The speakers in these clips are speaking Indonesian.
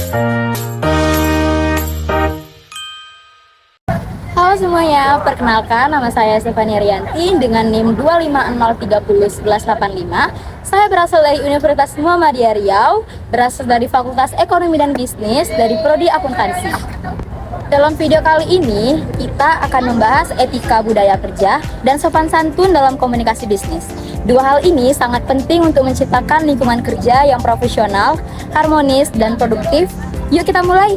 Halo semuanya, perkenalkan nama saya Stefania Rianti dengan NIM 250301185. Saya berasal dari Universitas Muhammadiyah Riau, berasal dari Fakultas Ekonomi dan Bisnis dari Prodi Akuntansi. Dalam video kali ini, kita akan membahas etika budaya kerja dan sopan santun dalam komunikasi bisnis. Dua hal ini sangat penting untuk menciptakan lingkungan kerja yang profesional, harmonis, dan produktif. Yuk kita mulai!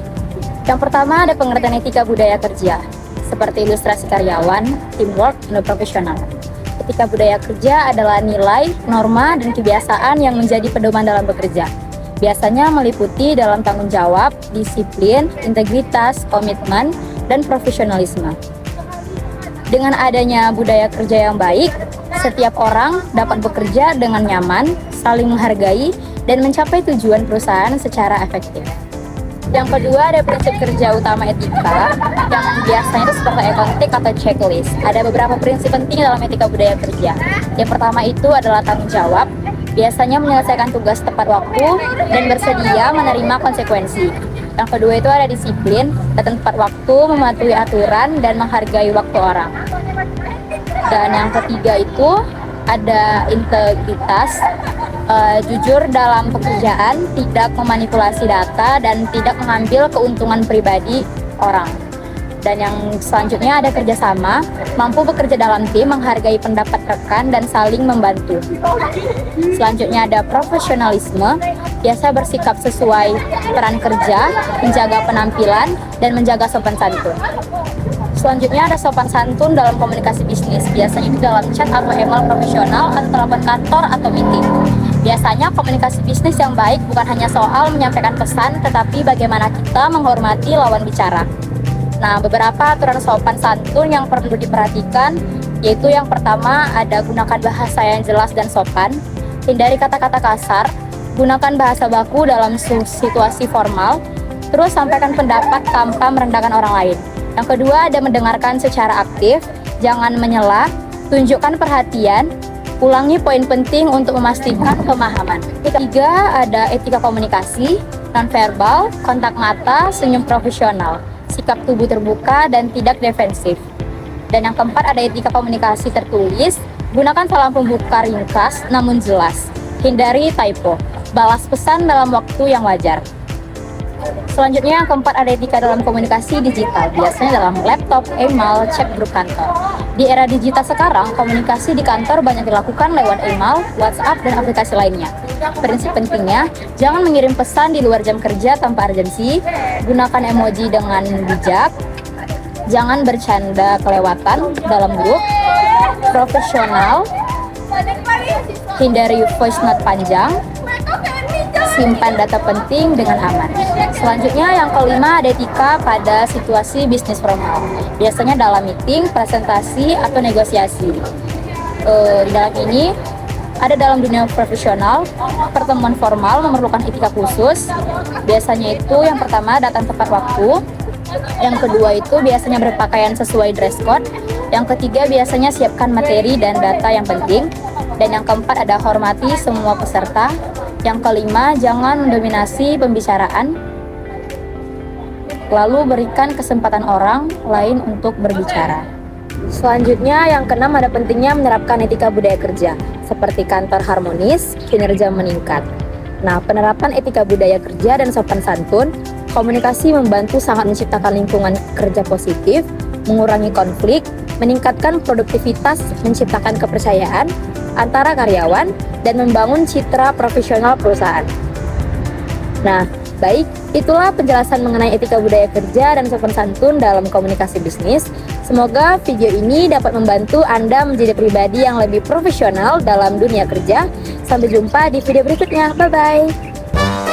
Yang pertama ada pengertian etika budaya kerja, seperti ilustrasi karyawan, teamwork, dan profesional. Etika budaya kerja adalah nilai, norma, dan kebiasaan yang menjadi pedoman dalam bekerja. Biasanya meliputi dalam tanggung jawab, disiplin, integritas, komitmen, dan profesionalisme. Dengan adanya budaya kerja yang baik, setiap orang dapat bekerja dengan nyaman, saling menghargai, dan mencapai tujuan perusahaan secara efektif. Yang kedua ada prinsip kerja utama etika, yang biasanya itu seperti ekontik atau checklist. Ada beberapa prinsip penting dalam etika budaya kerja. Yang pertama itu adalah tanggung jawab, biasanya menyelesaikan tugas tepat waktu dan bersedia menerima konsekuensi. Yang kedua itu ada disiplin, datang tepat waktu, mematuhi aturan, dan menghargai waktu orang. Dan yang ketiga itu ada integritas, jujur dalam pekerjaan, tidak memanipulasi data, dan tidak mengambil keuntungan pribadi orang. Dan yang selanjutnya ada kerjasama, mampu bekerja dalam tim, menghargai pendapat rekan, dan saling membantu. Selanjutnya ada profesionalisme, biasa bersikap sesuai peran kerja, menjaga penampilan, dan menjaga sopan santun. Selanjutnya ada sopan santun dalam komunikasi bisnis, biasanya di dalam chat atau email profesional atau telepon kantor atau meeting. Biasanya komunikasi bisnis yang baik bukan hanya soal menyampaikan pesan, tetapi bagaimana kita menghormati lawan bicara. Nah, beberapa aturan sopan santun yang perlu diperhatikan, yaitu yang pertama ada gunakan bahasa yang jelas dan sopan, hindari kata-kata kasar, gunakan bahasa baku dalam situasi formal, terus sampaikan pendapat tanpa merendahkan orang lain. Yang kedua ada mendengarkan secara aktif, jangan menyela, tunjukkan perhatian, ulangi poin penting untuk memastikan pemahaman. Ketiga ada etika komunikasi, nonverbal, kontak mata, senyum profesional, sikap tubuh terbuka dan tidak defensif. Dan yang keempat ada etika komunikasi tertulis, gunakan salam pembuka ringkas namun jelas, hindari typo, balas pesan dalam waktu yang wajar. Selanjutnya yang keempat ada etika dalam komunikasi digital, biasanya dalam laptop, email, chat grup kantor. Di era digital sekarang, komunikasi di kantor banyak dilakukan lewat email, WhatsApp, dan aplikasi lainnya. Prinsip pentingnya, jangan mengirim pesan di luar jam kerja tanpa urgensi, gunakan emoji dengan bijak, jangan bercanda kelewatan dalam grup, profesional, hindari voice note panjang, simpan data penting dengan aman. Selanjutnya yang kelima ada etika pada situasi bisnis formal, biasanya dalam meeting, presentasi, atau negosiasi. Di dalam ini ada dalam dunia profesional, pertemuan formal memerlukan etika khusus. Biasanya itu yang pertama datang tepat waktu, yang kedua itu biasanya berpakaian sesuai dress code, yang ketiga biasanya siapkan materi dan data yang penting, dan yang keempat ada hormati semua peserta. Yang kelima, jangan mendominasi pembicaraan, lalu berikan kesempatan orang lain untuk berbicara. Selanjutnya, yang keenam ada pentingnya menerapkan etika budaya kerja, seperti kantor harmonis, kinerja meningkat. Nah, penerapan etika budaya kerja dan sopan santun, komunikasi membantu sangat menciptakan lingkungan kerja positif, mengurangi konflik, meningkatkan produktivitas, menciptakan kepercayaan antara karyawan, dan membangun citra profesional perusahaan. Nah, baik, itulah penjelasan mengenai etika budaya kerja dan sopan santun dalam komunikasi bisnis. Semoga video ini dapat membantu Anda menjadi pribadi yang lebih profesional dalam dunia kerja. Sampai jumpa di video berikutnya. Bye-bye.